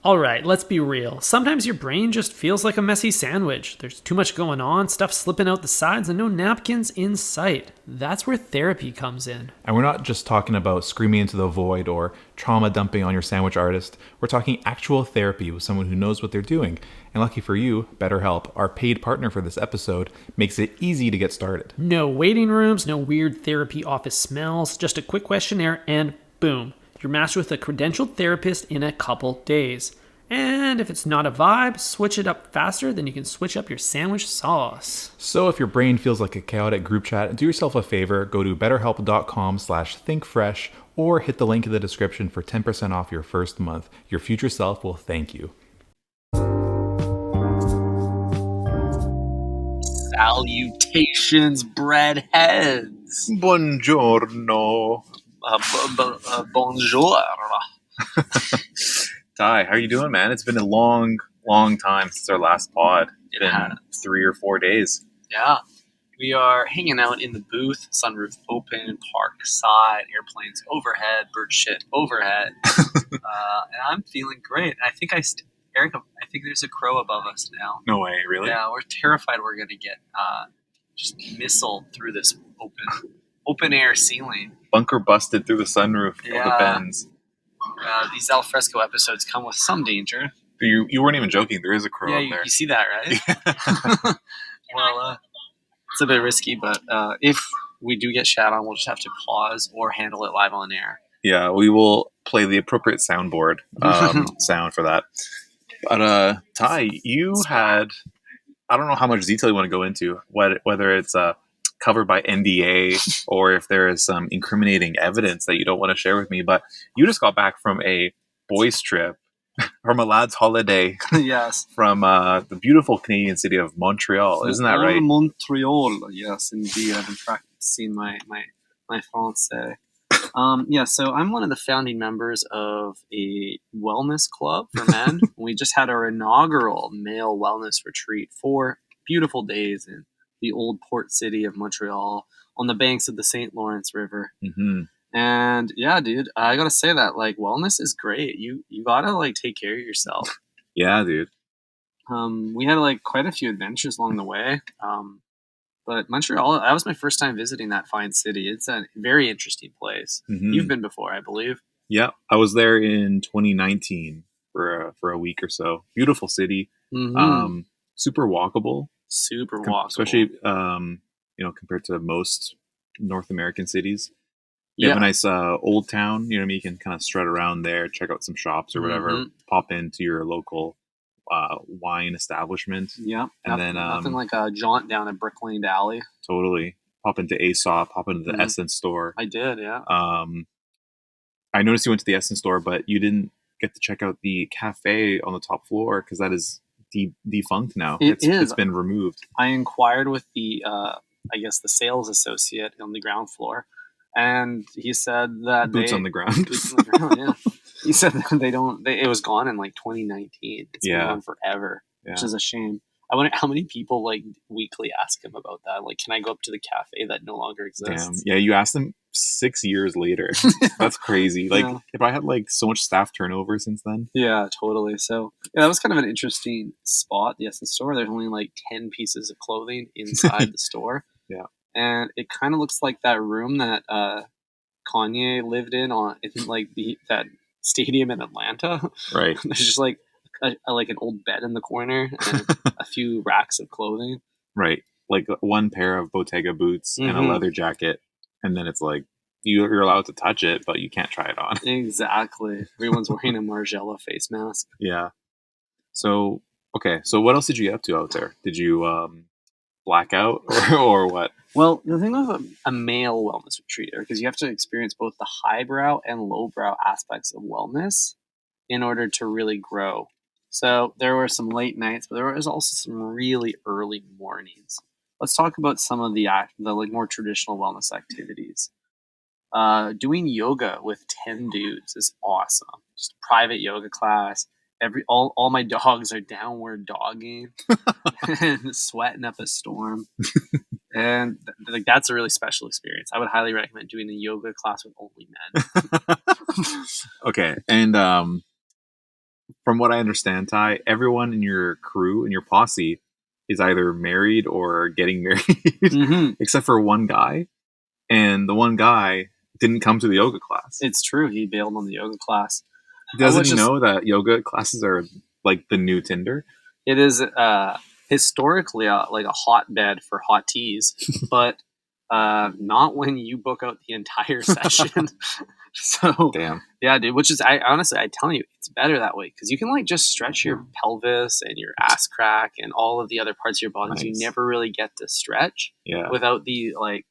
Alright, let's be real. Sometimes your brain just feels like a messy sandwich. There's too much going on, stuff slipping out the sides, and no napkins in sight. That's where therapy comes in. And we're not just talking about screaming into the void or trauma dumping on your sandwich artist. We're talking actual therapy with someone who knows what they're doing. And lucky for you, BetterHelp, our paid partner for this episode, makes it easy to get started. No waiting rooms, no weird therapy office smells, just a quick questionnaire, and boom. You're matched with a credentialed therapist in a couple days. And if it's not a vibe, switch it up faster than you can switch up your sandwich sauce. So if your brain feels like a chaotic group chat, do yourself a favor, go to betterhelp.com/thinkfresh or hit the link in the description for 10% off your first month. Your future self will thank you. Salutations, breadheads. Buongiorno. Bonjour. Ty, how are you doing, man? It's been a long time since our last pod. It's been 3 or 4 days. Yeah. We are hanging out in the booth, sunroof open, park side, airplanes overhead, bird shit overhead. And I'm feeling great. I think Eric, I think there's a crow above us now. No way, really? Yeah, we're terrified we're going to get just missiled through this open air ceiling. Bunker busted through the sunroof of the Benz. These al fresco episodes come with some danger. You weren't even joking. There is a crow up there. You see that, right? Well, it's a bit risky, but if we do get shat on, we'll just have to pause or handle it live on air. Yeah, we will play the appropriate soundboard sound for that. But Ty, you had, I don't know how much detail you want to go into, whether it's covered by NDA or if there is some incriminating evidence that you don't want to share with me, but you just got back from a boys trip, from a lad's holiday. Yes. From the beautiful Canadian city of Montreal. Isn't that right? Montreal, yes, indeed. I've been practicing my français. So I'm one of the founding members of a wellness club for men. We just had our inaugural male wellness retreat, 4 beautiful days in the old port city of Montreal on the banks of the St. Lawrence River. Mm-hmm. And yeah, dude, I gotta say that wellness is great. You gotta take care of yourself. Yeah, dude. We had quite a few adventures along the way. But Montreal, that was my first time visiting that fine city. It's a very interesting place. Mm-hmm. You've been before, I believe. Yeah, I was there in 2019 for a week or so. Beautiful city. Mm-hmm. Super walkable. Super walkable. Especially, compared to most North American cities. You have a nice old town. You know what I mean? You can kind of strut around there, check out some shops or whatever, Mm-hmm. pop into your local wine establishment. Yeah. And then nothing like a jaunt down a brick-laned alley. Totally. Pop into Aesop, pop into the Essence store. I did, yeah. I noticed you went to the Essence store, but you didn't get to check out the cafe on the top floor because that is defunct now. It's been removed. I inquired with the the sales associate on the ground floor, and he said that Boots on the ground. Yeah. He said that it was gone in 2019. It's been gone forever, which is a shame. I wonder how many people weekly ask him about that. Can I go up to the cafe that no longer exists? Damn. Yeah, you asked them 6 years later. That's crazy. If I had so much staff turnover since then. Yeah, totally. So that was kind of an interesting spot. The Essence store. There's only 10 pieces of clothing inside the store. Yeah. And it kind of looks like that room that Kanye lived in that stadium in Atlanta. Right. There's just an old bed in the corner and a few racks of clothing. Right. One pair of Bottega boots and a leather jacket. And then it's you're allowed to touch it, but you can't try it on. Exactly. Everyone's wearing a Margiela face mask. Yeah. So, okay. So what else did you get up to out there? Did you black out or what? Well, the thing with a male wellness retreat, because you have to experience both the highbrow and lowbrow aspects of wellness in order to really grow. So there were some late nights, but there was also some really early mornings. Let's talk about some of the more traditional wellness activities. Doing yoga with 10 dudes is awesome. Just a private yoga class. All my dogs are downward dogging and sweating up a storm. And that's a really special experience. I would highly recommend doing a yoga class with only men. Okay. And from what I understand, Ty, everyone in your crew, in your posse, is either married or getting married, Hmm. except for one guy. And the one guy didn't come to the yoga class. It's true. He bailed on the yoga class. Doesn't which he is- know that yoga classes are like the new Tinder? It is historically like a hotbed for hot teas, but not when you book out the entire session. So Damn. yeah, dude. Which is, I honestly, I tell you, it's better that way because you can like just stretch your pelvis and your ass crack and all of the other parts of your body. Nice. You never really get to stretch Yeah. without the like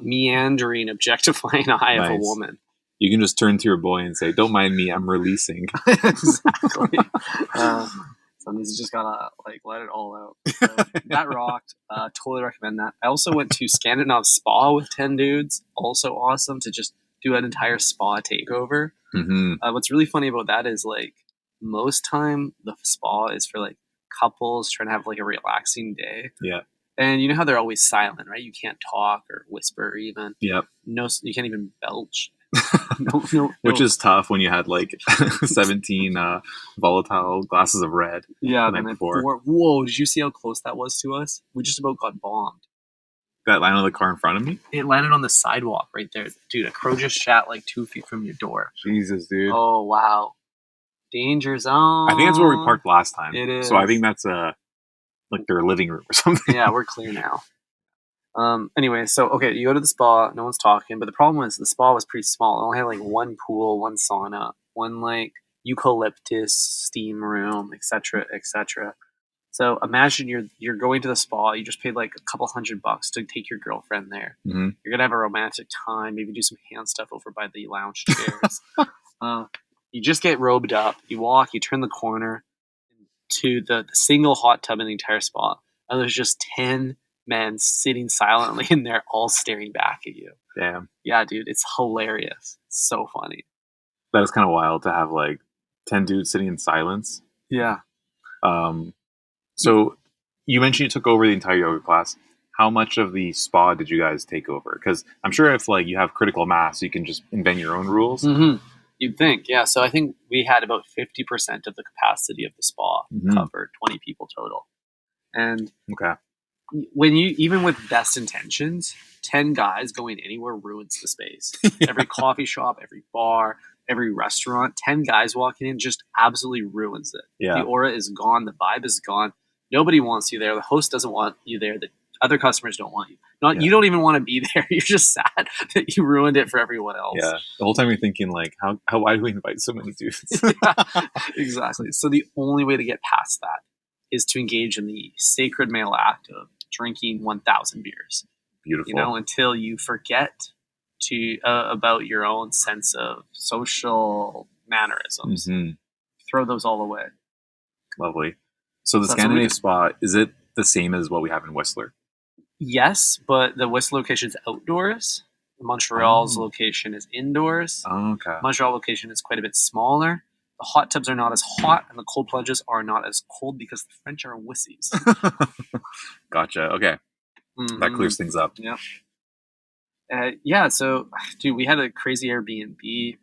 meandering, objectifying eye of a Nice. woman. You can just turn to your boy and say, "Don't mind me, I'm releasing." Exactly. Sometimes you just gotta like let it all out. So, that rocked. Totally recommend that. I also went to Scandinave Spa with 10 dudes. Also awesome to just do an entire spa takeover. Hmm. What's really funny about that is like most time the spa is for like couples trying to have like a relaxing day. Yeah. And you know how they're always silent, right? You can't talk or whisper even. Yep. No, you can't even belch. Which is tough when you had like 17 volatile glasses of red. Yeah, the night before. Whoa, did you see how close that was to us? We just about got bombed. That landed on the car in front of me? It landed on the sidewalk right there. Dude, a crow just shat like 2 feet from your door. Jesus, dude. Oh, wow. Danger zone. I think that's where we parked last time. It is. So I think that's like their living room or something. Yeah, we're clear now. Anyway, so okay, you go to the spa, no one's talking, but the problem was the spa was pretty small. It only had like one pool, one sauna, one like eucalyptus steam room, etc., etc. So imagine you're going to the spa, you just paid like a couple $100 to take your girlfriend there. Mm-hmm. You're gonna have a romantic time, maybe do some hand stuff over by the lounge chairs. You just get robed up, you walk, you turn the corner to the single hot tub in the entire spa, and there's just 10 men sitting silently in there, all staring back at you. Damn. Yeah, dude, it's hilarious. It's so funny. That is kind of wild to have like 10 dudes sitting in silence. Yeah. So you mentioned you took over the entire yoga class. How much of the spa did you guys take over? Because I'm sure if like you have critical mass, you can just invent your own rules. Mm-hmm. You'd think, yeah. So I think we had about 50% of the capacity of the spa covered, 20 people total. And Okay. when you, even with best intentions, 10 guys going anywhere ruins the space. Every coffee shop, every bar, every restaurant, 10 guys walking in just absolutely ruins it. Yeah. The aura is gone. The vibe is gone. Nobody wants you there. The host doesn't want you there. The other customers don't want you. You don't even want to be there. You're just sad that you ruined it for everyone else. Yeah. The whole time you're thinking like, why do we invite so many dudes? Yeah, exactly. So the only way to get past that is to engage in the sacred male act of drinking 1,000 beers. Beautiful. Until you forget to about your own sense of social mannerisms. Mm-hmm. Throw those all away. Lovely. So the So that's what we Scandinave do. Spa, is it the same as what we have in Whistler? Yes, but the Whistler location is outdoors. Montreal's location is indoors. Oh, okay. Montreal location is quite a bit smaller. The hot tubs are not as hot, and the cold plunges are not as cold because the French are wussies. Gotcha. Okay. That clears things up. Yeah. Yeah, so, dude, we had a crazy Airbnb.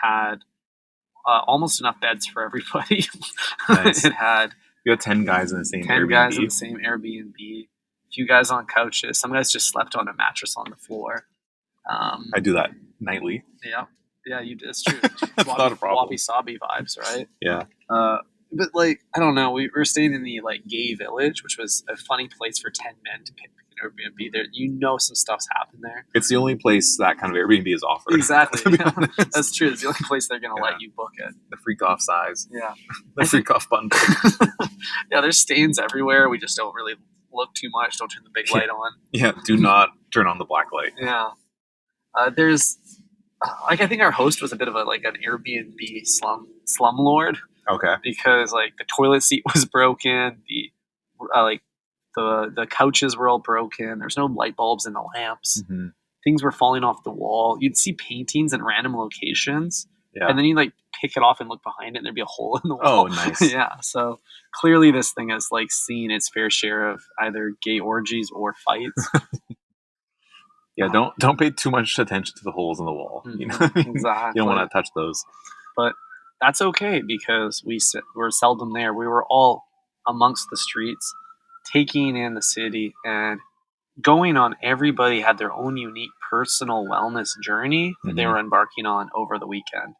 Had almost enough beds for everybody. Nice. It had You had 10 guys in the same 10 Airbnb. guys in the same Airbnb. A few guys on couches. Some guys just slept on a mattress on the floor. I do that nightly. Yeah. Yeah, it's true. Not a problem. Wabi-sabi vibes, right? Yeah. But, like, I don't know. We were staying in the, like, gay village, which was a funny place for 10 men to pick an Airbnb. There, some stuff's happened there. It's the only place that kind of Airbnb is offered. Exactly. To be honest. That's true. It's the only place they're going to let you book it. The freak off size. Yeah. The freak off bundle. Yeah, there's stains everywhere. We just don't really look too much. Don't turn the big light on. Yeah, do not turn on the black light. Yeah. There's, I think our host was a bit of an Airbnb slum lord. Okay. Because the toilet seat was broken, the couches were all broken. There's no light bulbs in the lamps. Mm-hmm. Things were falling off the wall. You'd see paintings in random locations, Yeah. and then you pick it off and look behind it, and there'd be a hole in the wall. Oh, nice. Yeah. So clearly, this thing has seen its fair share of either gay orgies or fights. Yeah. Don't pay too much attention to the holes in the wall. Exactly. You don't want to touch those. But that's okay because we're seldom there. We were all amongst the streets, taking in the city and going on. Everybody had their own unique personal wellness journey that they Mhm. were embarking on over the weekend.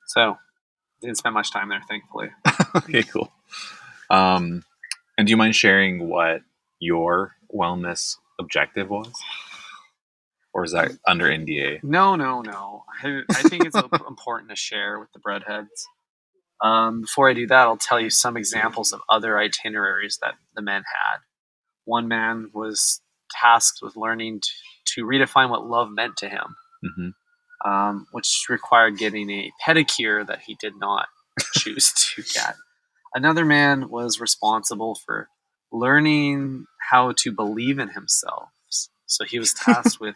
So didn't spend much time there, thankfully. Okay, cool. And do you mind sharing what your wellness objective was? Or is that under NDA? No. I think it's important to share with the breadheads. Before I do that, I'll tell you some examples of other itineraries that the men had. One man was tasked with learning to redefine what love meant to him, Hmm. which required getting a pedicure that he did not choose to get. Another man was responsible for learning how to believe in himself. So he was tasked with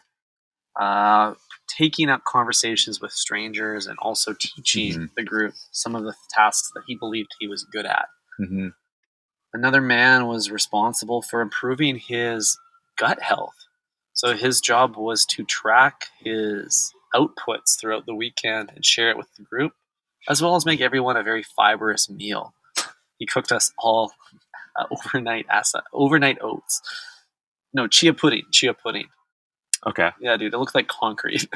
uh, taking up conversations with strangers and also teaching Hmm. the group some of the tasks that he believed he was good at. Hmm. Another man was responsible for improving his gut health. So his job was to track his outputs throughout the weekend and share it with the group, as well as make everyone a very fibrous meal. He cooked us all overnight oats. No, chia pudding. Okay. Yeah, dude, it looked like concrete.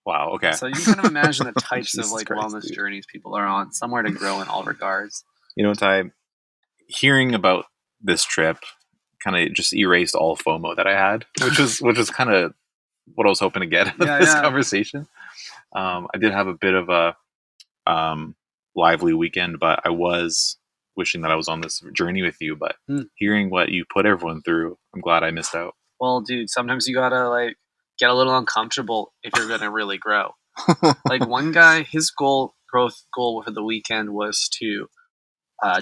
Wow. Okay. So you can kind of imagine the types of Jesus like Christ, wellness dude. journeys people are on. Somewhere to grow in all regards. You know, Ty, hearing about this trip kind of just erased all FOMO that I had, which was kind of what I was hoping to get out of this Yeah. conversation. I did have a bit of a lively weekend, but I was wishing that I was on this journey with you. But hearing what you put everyone through, I'm glad I missed out. Well, dude, sometimes you gotta like get a little uncomfortable if you're gonna really grow. Like one guy, his growth goal for the weekend was to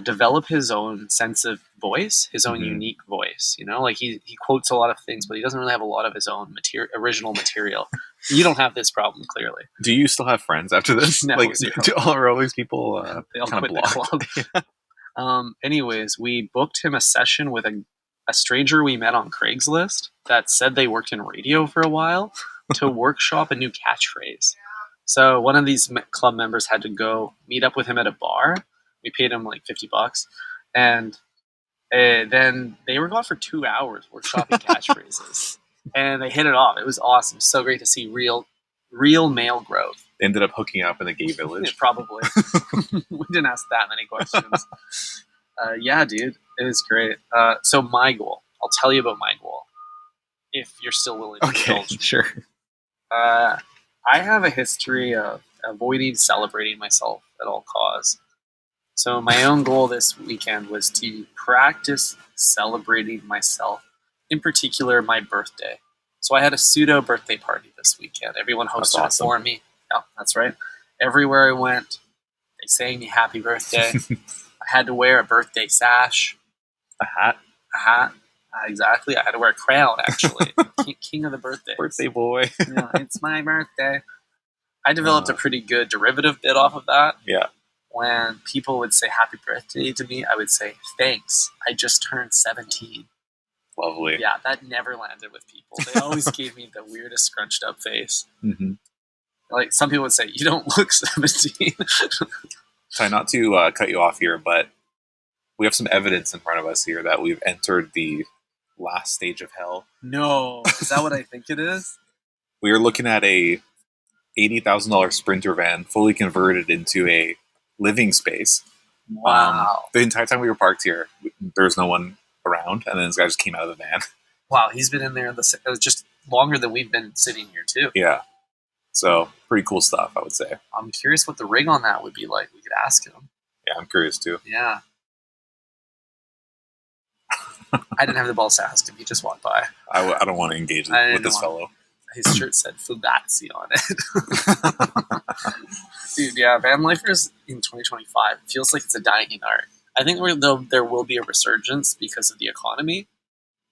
develop his own sense of voice, his own Mhm. unique voice. You know, like he quotes a lot of things, but he doesn't really have a lot of his own original material. You don't have this problem, clearly. Do you still have friends after this? No, Like, zero. are all these people They all kind of quit the blocked? club. Anyways, we booked him a session with a stranger we met on Craigslist that said they worked in radio for a while to workshop a new catchphrase. So one of these club members had to go meet up with him at a bar. We paid him like $50, and then they were gone for 2 hours workshopping catchphrases, and they hit it off. It was awesome. So great to see real male growth. They ended up hooking up in the gay Yeah, village. probably. We didn't ask that many questions. Yeah, dude, it was great. So my goal, I'll tell you about my goal, if you're still willing to Okay, indulge me. sure. I have a history of avoiding celebrating myself at all costs. So my own goal this weekend was to practice celebrating myself, in particular my birthday. So I had a pseudo birthday party this weekend. Everyone hosted That's awesome. it for me. Yeah, that's right. Everywhere I went, they sang me happy birthday. I had to wear a birthday sash, A hat? a hat. Exactly. I had to wear a crown, actually. King of the birthdays. Birthday boy. Yeah, it's my birthday. I developed a pretty good derivative bit off of that. Yeah. When people would say happy birthday to me, I would say, thanks, I just turned 17. Lovely. Yeah, that never landed with people. They always gave me the weirdest scrunched up face. Mm-hmm. Like, some people would say, you don't look 17. Try not to cut you off here, but we have some evidence in front of us here that we've entered the last stage of hell. No. Is that what I think it is? We are looking at a $80,000 Sprinter van fully converted into a living space. Wow. The entire time we were parked here, there was no one around, and then this guy just came out of the van. Wow, he's been in there just longer than we've been sitting here, too. Yeah. So, pretty cool stuff, I would say. I'm curious what the rig on that would be like. We could ask him. Yeah, I'm curious too. Yeah. I didn't have the balls to ask him. He just walked by. I don't want to engage with this fellow. His shirt said Fugazi on it. Dude, yeah, van lifers in 2025 feels like it's a dying art. I think there will be a resurgence because of the economy.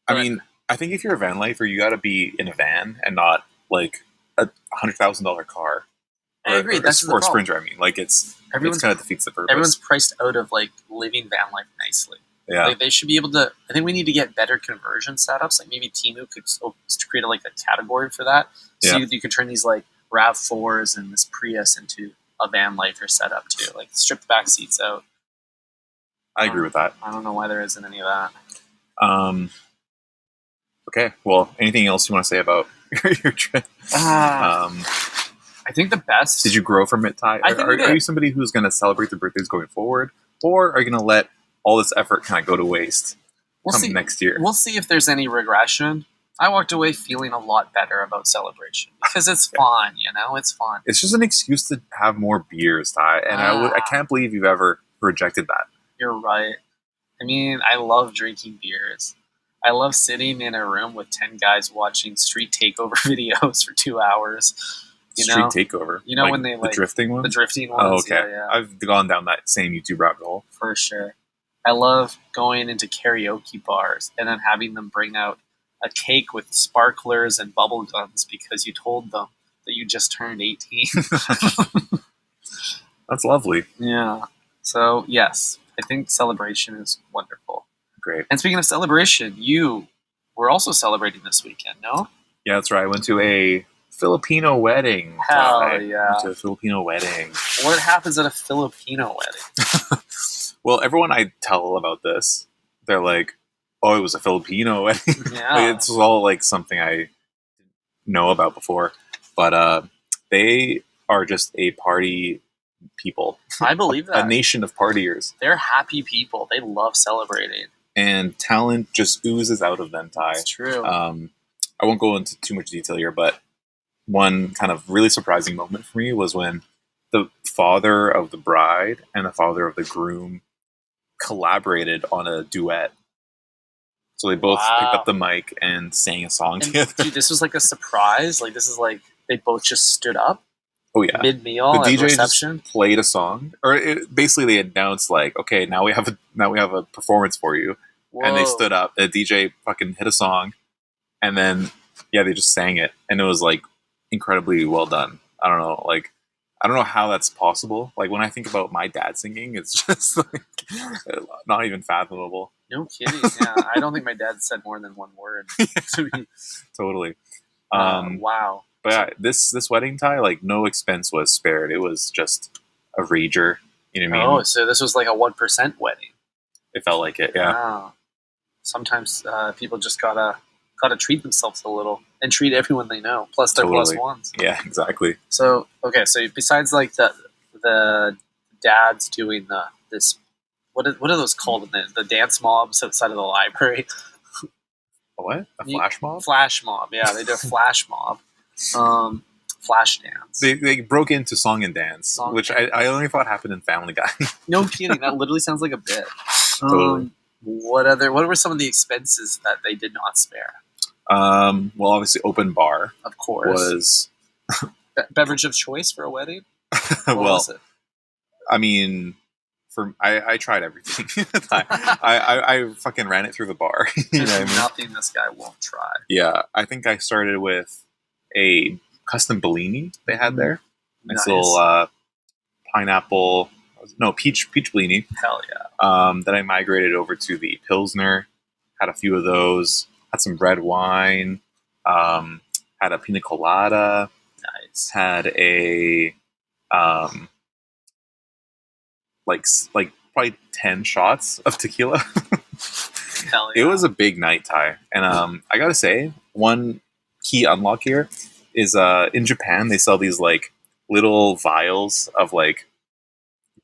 I mean, I think if you're a van lifer, you got to be in a van and not like a $100,000 car. I agree. That's the or a problem. Sprinter. I mean, like it kind of defeats the purpose. Everyone's priced out of like living van life nicely. Yeah, Like, they should be able to. I think we need to get better conversion setups. Like maybe Temu could create like a category for that, so Yeah. you could turn these like RAV4s and this Prius into a van lifer setup too. Like strip the back seats out. I agree with that. I don't know why there isn't any of that. Okay. Well, anything else you want to say about your trip? I think the best. Did you grow from it, Ty? Are you somebody who's going to celebrate their birthdays going forward, or are you going to let all this effort kind of go to waste next year? We'll see if there's any regression. I walked away feeling a lot better about celebration because it's fun, it's fun. It's just an excuse to have more beers, Ty, and I can't believe you've ever rejected that. You're right. I mean, I love drinking beers. I love sitting in a room with 10 guys watching street takeover videos for 2 hours. Street takeover? When they the drifting ones? The drifting ones. Oh, okay. Yeah. I've gone down that same YouTube rabbit hole. For sure. I love going into karaoke bars and then having them bring out a cake with sparklers and bubble gums because you told them that you just turned 18. That's lovely. Yeah. So, yes, I think celebration is wonderful. Great. And speaking of celebration, you were also celebrating this weekend, no? Yeah, that's right. I went to a Filipino wedding. Hell yeah. Went to a Filipino wedding. What happens at a Filipino wedding? Well, everyone I tell about this, they're like, oh, it was a Filipino wedding. Yeah. It's all like something I didn't know about before. But they are just a party people. I believe that. A nation of partiers. They're happy people. They love celebrating. And talent just oozes out of them, Ty. It's true. I won't go into too much detail here, but one kind of really surprising moment for me was when the father of the bride and the father of the groom collaborated on a duet. So they both picked up the mic and sang a song together. Dude, this was like a surprise. Like, this is like they both just stood up. Oh yeah, mid-meal the at DJ reception. Just played a song, or basically they announced like, okay, now we have a performance for you. Whoa. And they stood up. The DJ fucking hit a song, and then they just sang it, and it was like incredibly well done. I don't know how that's possible. Like when I think about my dad singing, it's just like not even fathomable. No kidding. Yeah, I don't think my dad said more than one word to me. Totally. Wow. But yeah, this wedding, Ty, like no expense was spared. It was just a rager. You know what I mean? Oh, so this was like a 1% wedding. It felt like it. Yeah. Wow. Sometimes people just gotta treat themselves a little and treat everyone they know. Plus their plus ones. Yeah, exactly. So okay, so besides like the dads doing this, what are those called? The dance mobs outside of the library. What? A flash mob? Flash mob. Yeah, they did a flash mob. Flash dance. They broke into song and dance, which I only thought happened in Family Guy. No kidding. That literally sounds like a bit. Totally. What were some of the expenses that they did not spare? Well, obviously, open bar, of course, was beverage of choice for a wedding. What was it? I mean, I tried everything. I fucking ran it through the bar. There's nothing this guy won't try. Yeah, I think I started with a custom Bellini they had there. Nice little pineapple. No, peach Bellini. Hell yeah. Then I migrated over to the Pilsner. Had a few of those. Had some red wine. Had a pina colada. Nice. Had a like probably 10 shots of tequila. Hell yeah. It was a big night, Ty. And I gotta say, one key unlock here is in Japan they sell these like little vials of like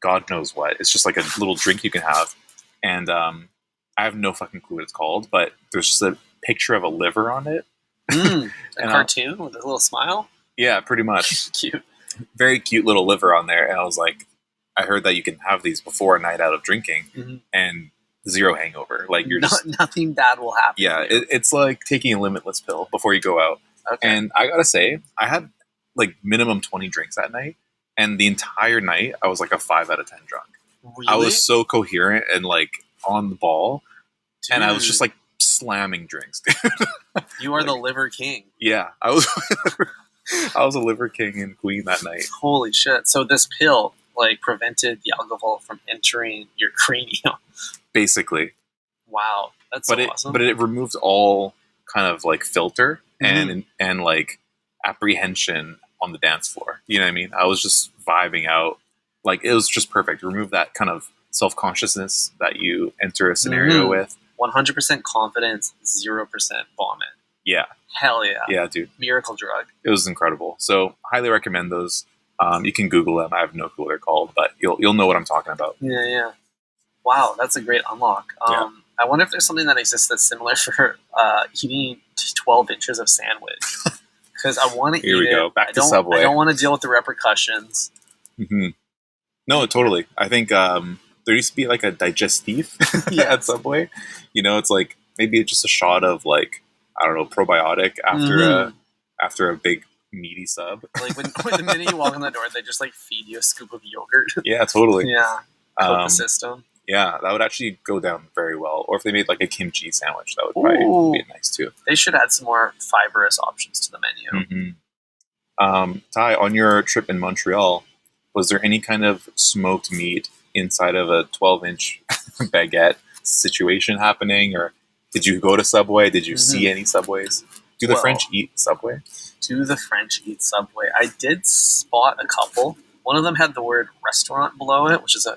God knows what. It's just like a little drink you can have. And I have no fucking clue what it's called, but there's just a picture of a liver on it. A cartoon with a little smile? Yeah, pretty much. Cute. Very cute little liver on there. And I was like, I heard that you can have these before a night out of drinking and zero hangover. Like you're nothing bad will happen. Yeah, it's like taking a limitless pill before you go out. Okay. And I gotta say, I had like minimum 20 drinks that night. And the entire night, I was like a 5 out of 10 drunk. Really? I was so coherent and like on the ball. Dude. And I was just like slamming drinks, dude. You are the liver king. Yeah, I was a liver king and queen that night. Holy shit. So this pill like prevented the alcohol from entering your cranium. Basically. Wow. That's so awesome. But it removed all kind of like filter and like apprehension on the dance floor. You know what I mean? I was just vibing out. Like, it was just perfect. Remove that kind of self-consciousness that you enter a scenario with. 100% confidence, 0% vomit. Yeah. Hell yeah. Yeah, dude. Miracle drug. It was incredible. So highly recommend those. You can Google them. I have no clue what they're called, but you'll know what I'm talking about. Yeah. Wow, that's a great unlock. Yeah. I wonder if there's something that exists that's similar for eating 12 inches of sandwich. Because I want to eat it. Here we go. Back to Subway. I don't want to deal with the repercussions. Mm-hmm. No, totally. I think there used to be like a digestif at Subway. You know, it's like maybe it's just a shot of like, I don't know, probiotic after a big meaty sub. Like when the minute you walk in the door, they just like feed you a scoop of yogurt. Yeah, totally. Yeah, coat the system. Yeah, that would actually go down very well. Or if they made like a kimchi sandwich, that would probably be nice too. They should add some more fibrous options to the menu. Mm-hmm. Ty, on your trip in Montreal, was there any kind of smoked meat inside of a 12-inch baguette situation happening? Or did you go to Subway? Did you see any Subways? Do the French eat Subway? Do the French eat Subway? I did spot a couple. One of them had the word restaurant below it, which is a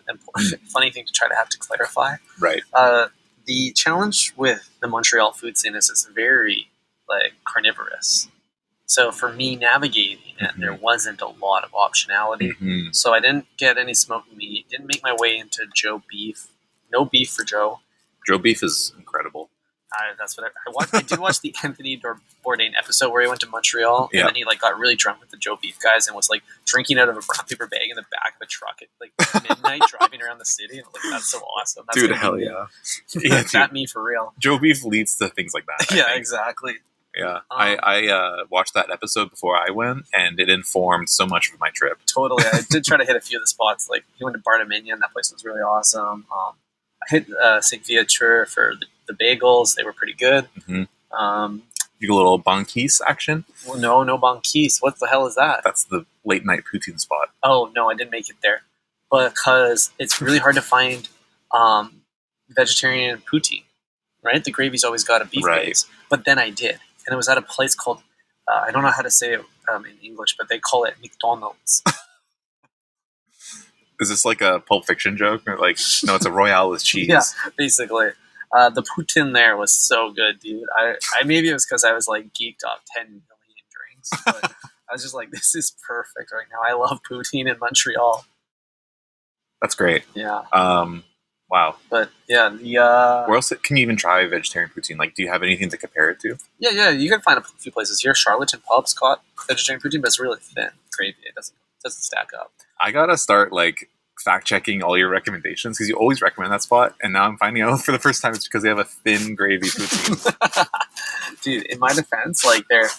funny thing to try to have to clarify. Right. The challenge with the Montreal food scene is it's very like carnivorous. So for me navigating it, there wasn't a lot of optionality. So I didn't get any smoked meat. Didn't make my way into Joe Beef. No beef for Joe. Joe Beef is incredible. That's what I watched. I did watch the Anthony Bourdain episode where he went to Montreal and then he like got really drunk with the Joe Beef guys and was like drinking out of a brown paper bag in the back of a truck at like midnight driving around the city. And I'm like, that's so awesome. That's dude, hell yeah. That me for real. Joe Beef leads to things like that. Yeah, exactly. Yeah, I watched that episode before I went, and it informed so much of my trip. Totally. I did try to hit a few of the spots. Like, he went to Bar Dominion. That place was really awesome. I hit St. Viateur for the bagels. They were pretty good. You get a little banquise action? Well, no banquise. What the hell is that? That's the late-night poutine spot. Oh, no, I didn't make it there. Because it's really hard to find vegetarian poutine, right? The gravy's always got a beef base. But then I did. And it was at a place called, I don't know how to say it in English, but they call it McDonald's. Is this like a Pulp Fiction joke? Or like, no, it's a Royale with cheese. Yeah, basically. The poutine there was so good, dude. I maybe it was because I was like geeked off 10 million drinks. But I was just like, this is perfect right now. I love poutine in Montreal. That's great. Yeah. Wow. But yeah, where else can you even try vegetarian poutine? Like, do you have anything to compare it to? Yeah. You can find a few places here. Charlotte Pub's got vegetarian poutine, but it's really thin gravy. It doesn't stack up. I gotta start like fact checking all your recommendations because you always recommend that spot, and now I'm finding out for the first time it's because they have a thin gravy poutine. Dude, in my defense, like there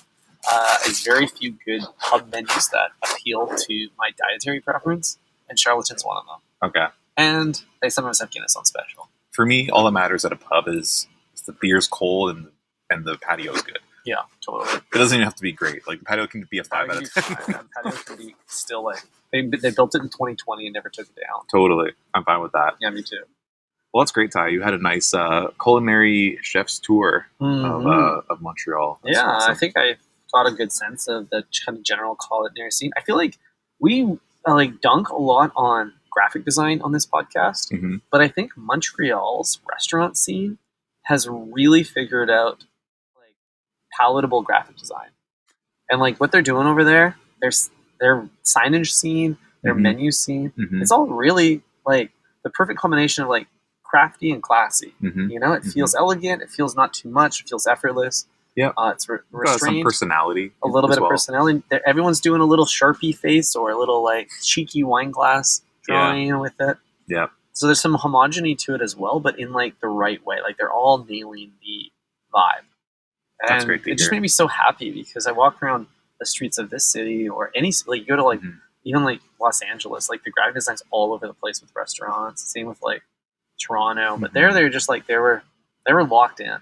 is very few good pub menus that appeal to my dietary preference, and Charlotte's one of them. Okay. And they sometimes have Guinness on special. For me, all that matters at a pub is the beer's cold and the patio's good. Yeah, totally. It doesn't even have to be great. Like, the patio can be a 5 out of 10. Patio can be still like they built it in 2020 and never took it down. Totally, I'm fine with that. Yeah, me too. Well, that's great, Ty. You had a nice culinary chef's tour of Montreal. That's awesome. I think I got a good sense of the kind of general culinary scene. I feel like we dunk a lot on graphic design on this podcast, but I think Montreal's restaurant scene has really figured out like palatable graphic design, and like what they're doing over there, their signage scene, their menu scene, it's all really like the perfect combination of like crafty and classy. You know, it feels elegant, it feels not too much, it feels effortless. Yeah, it's restrained. Some personality, a little bit of personality. Everyone's doing a little Sharpie face or a little like cheeky wine glass drawing with it. Yeah. So there's some homogeny to it as well, but in like the right way. Like they're all nailing the vibe. And that's great to hear. It just made me so happy because I walk around the streets of this city or any like you go to like even like Los Angeles, like the graphic design's all over the place with restaurants. Same with like Toronto, but they're just like they were locked in.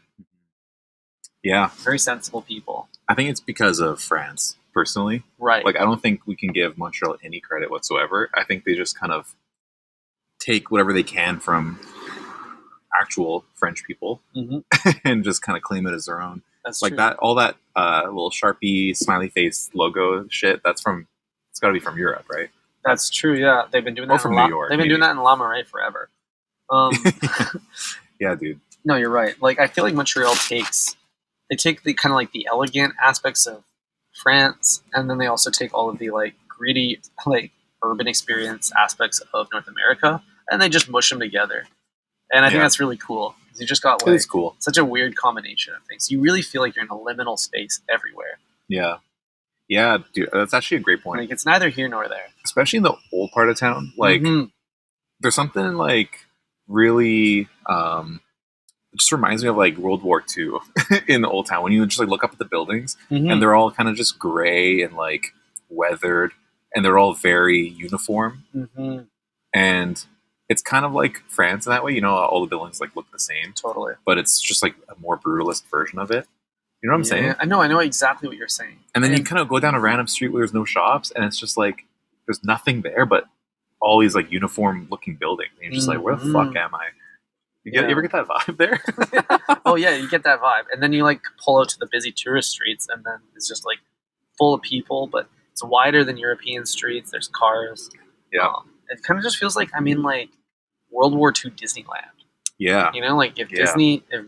Yeah. Very sensible people. I think it's because of France, personally. Right. Like, I don't think we can give Montreal any credit whatsoever. I think they just kind of take whatever they can from actual French people and just kind of claim it as their own. That's Like true. that, all that little Sharpie smiley face logo shit. It's got to be from Europe, right? That's true. Yeah, they've been doing Or that. from New York, They've been doing maybe. that in La Marais forever. Um, Yeah, dude. no, you're right. Like I feel like Montreal take the kind of like the elegant aspects of France, and then they also take all of the like gritty, like urban experience aspects of North America, and they just mush them together. And I think Yeah. that's really cool. You just got It like is cool. such a weird combination of things. You really feel like you're in a liminal space everywhere. Yeah. Yeah, dude. That's actually a great point. Like it's neither here nor there. Especially in the old part of town. Like, Mhm. there's something like really. It just reminds me of like World War II in the old town when you just like look up at the buildings Mhm. and they're all kind of just gray and like weathered and they're all very uniform. Mhm. And it's kind of like France in that way. You know, all the buildings like look the same, Totally. but it's just like a more brutalist version of it. You know what I'm saying? I know exactly what you're saying. And then you kind of go down a random street where there's no shops, and it's just like there's nothing there but all these like uniform looking buildings. And you're just like, where the fuck Mhm. am I? You Yeah. ever get that vibe there? Oh yeah, you get that vibe, and then you like pull out to the busy tourist streets, and then it's just like full of people, but it's wider than European streets. There's cars. Yeah. It kind of just feels like I'm in like World War II Disneyland. Yeah. You know, like if Yeah. if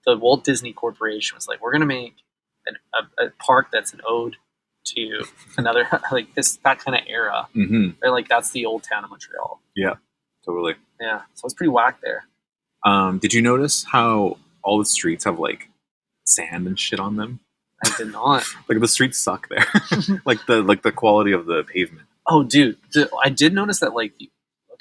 the Walt Disney Corporation was like, we're gonna make a park that's an ode to another like that kind of era, Mm-hmm. or like that's the old town of Montreal. Totally. Yeah, so it's pretty whack there. Did you notice how all the streets have like sand and shit on them? I did not. Like the streets suck there. like the quality of the pavement. Oh, dude, I did notice that. Like,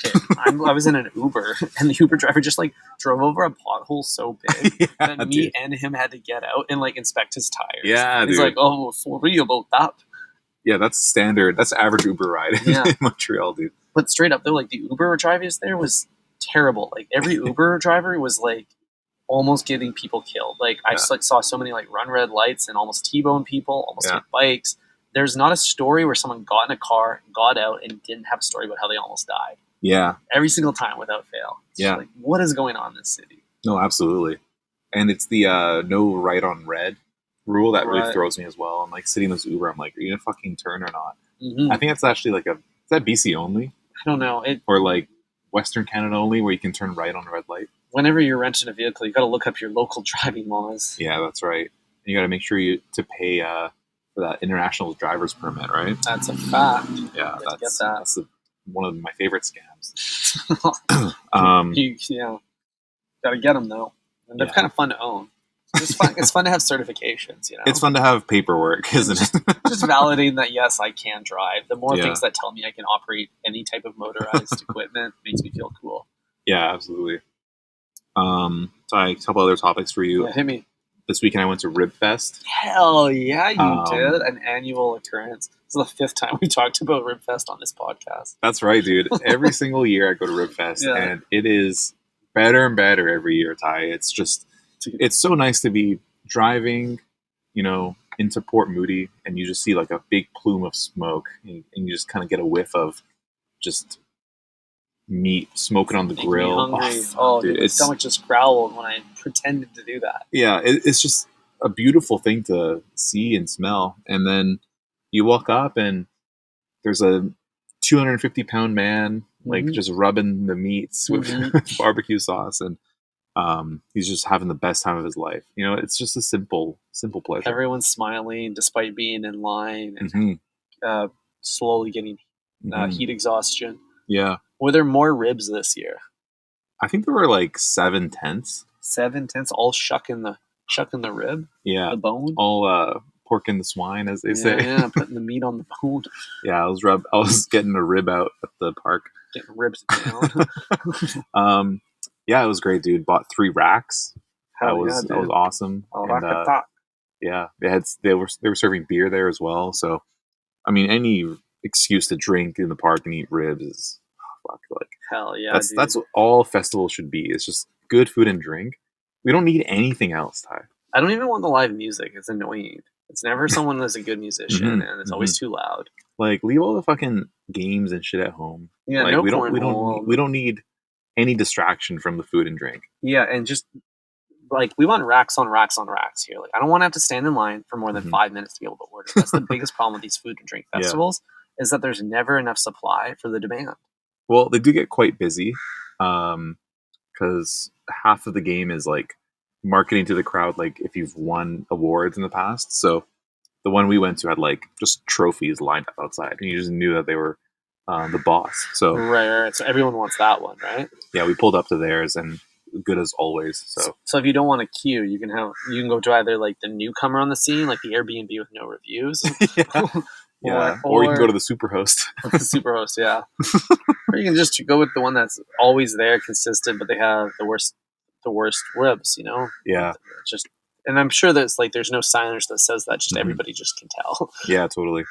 okay, I was in an Uber, and the Uber driver just like drove over a pothole so big that me dude. and him had to get out and like inspect his tires. Yeah, he's dude. like, "Oh, sorry about that." Yeah, that's standard. That's average Uber ride Yeah. in Montreal, dude. But straight up, though, like the Uber drivers there was terrible. Like every Uber driver was like almost getting people killed. Like I just like saw so many like run red lights and almost T-bone people, almost hit bikes. There's not a story where someone got in a car, got out, and didn't have a story about how they almost died. Yeah. Every single time without fail. It's just like, what is going on in this city? No, absolutely. And it's the no right on red rule that really Right. throws me as well. I'm like sitting in this Uber. I'm like, are you gonna fucking turn or not? Mhm. I think it's actually like is that BC only I don't know. or like Western Canada only where you can turn right on a red light? Whenever you're renting a vehicle, you got to look up your local driving laws. Yeah, that's right. And you got to make sure to pay for that international driver's permit, right? That's a fact. Yeah, You have to get that. that's one of my favorite scams. Yeah, got to get them though, and they're Yeah. kind of fun to own. It's fun. It's fun to have certifications. You know, It's fun to have paperwork, isn't it? just validating that yes, I can drive. The more Yeah. things that tell me I can operate any type of motorized equipment makes me feel cool. Yeah, absolutely. So I have a couple other topics for you. Yeah, hit me. This weekend I went to Rib Fest. Hell yeah, you Um, did. An annual occurrence. This is the 5th time we talked about Ribfest on this podcast. That's right, dude. Every single year I go to Rib Fest, Yeah. and it is better and better every year, Ty. It's so nice to be driving, into Port Moody, and you just see like a big plume of smoke, and you just kind of get a whiff of just meat smoking on the Make me grill. hungry. Oh, Dude, my stomach just growled when I pretended to do that. Yeah, it's just a beautiful thing to see and smell. And then you walk up and there's a 250-pound man like Mhm. just rubbing the meats with Mhm. barbecue sauce, and he's just having the best time of his life. It's just a simple pleasure. Everyone's smiling despite being in line and Mhm. slowly getting Mhm. heat exhaustion. Yeah, Were there more ribs this year? I think there were like 7 tents. 7 tenths, all shucking the rib, Yeah, the bone. all Porkin the swine, as they say. Yeah, putting the meat on the bone, Yeah, I was getting a rib out at the park. getting ribs down. Yeah, it was great, dude. Bought 3 racks. Hell That yeah, was dude. awesome. Oh, And, rack attack. yeah, they were serving beer there as well. So, I mean, any excuse to drink in the park and eat ribs is like Hell yeah, that's dude. that's what all festivals should be. It's just good food and drink. We don't need anything else, Ty. I don't even want the live music. It's annoying. It's never someone that's a good musician, Mhm, and it's always too loud. Like, leave all the fucking games and shit at home. Yeah, Like, no we cornhole. don't need any distraction from the food and drink. Yeah, and just like we want racks on racks on racks here. Like I don't want to have to stand in line for more than Mhm. 5 minutes to be able to order. That's the biggest problem with these food and drink Yeah. festivals is that there's never enough supply for the demand. Well, they do get quite busy because half of the game is like marketing to the crowd, like if you've won awards in the past. So the one we went to had like just trophies lined up outside, and you just knew that they were the boss. So Right. So everyone wants that one, right? yeah, we pulled up to theirs, and good as always. So So if you don't want a queue, you can go to either like the newcomer on the scene, like the Airbnb with no reviews, yeah, yeah. Or you can go to the superhost. the superhost, yeah. Or you can just go with the one that's always there, consistent, but they have the worst ribs, you know? Yeah, It's just, and I'm sure there's no signage that says that. Just Mhm. everybody just can tell. yeah, totally.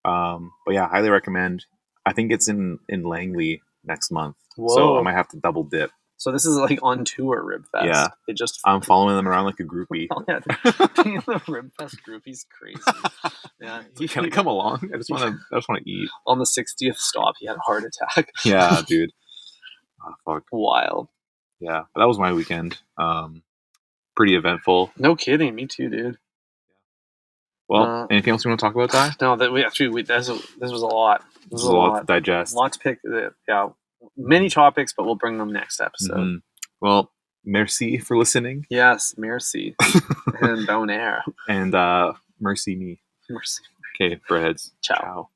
But yeah, highly recommend. I think it's in Langley next month, so I Whoa. might have to double dip. So this is like on tour Rib Fest. Yeah. They just I'm following them around like a groupie. Oh, yeah, being the Rib Fest groupie's crazy. Yeah, Can I come along? I just want to eat. on the 60th stop, he had a heart attack. Yeah, dude. Oh, fuck. Wild. Yeah, but that was my weekend. Pretty eventful. No kidding. Me too, dude. Well, anything else you want to talk about, Ty? No, that we actually this was a lot. This is a lot to digest. A lot to pick. Yeah, many topics, but we'll bring them next episode. Mhm. Well, merci for listening. Yes, merci and bon air. And mercy me. Merci. Okay, breadheads. Ciao. Ciao.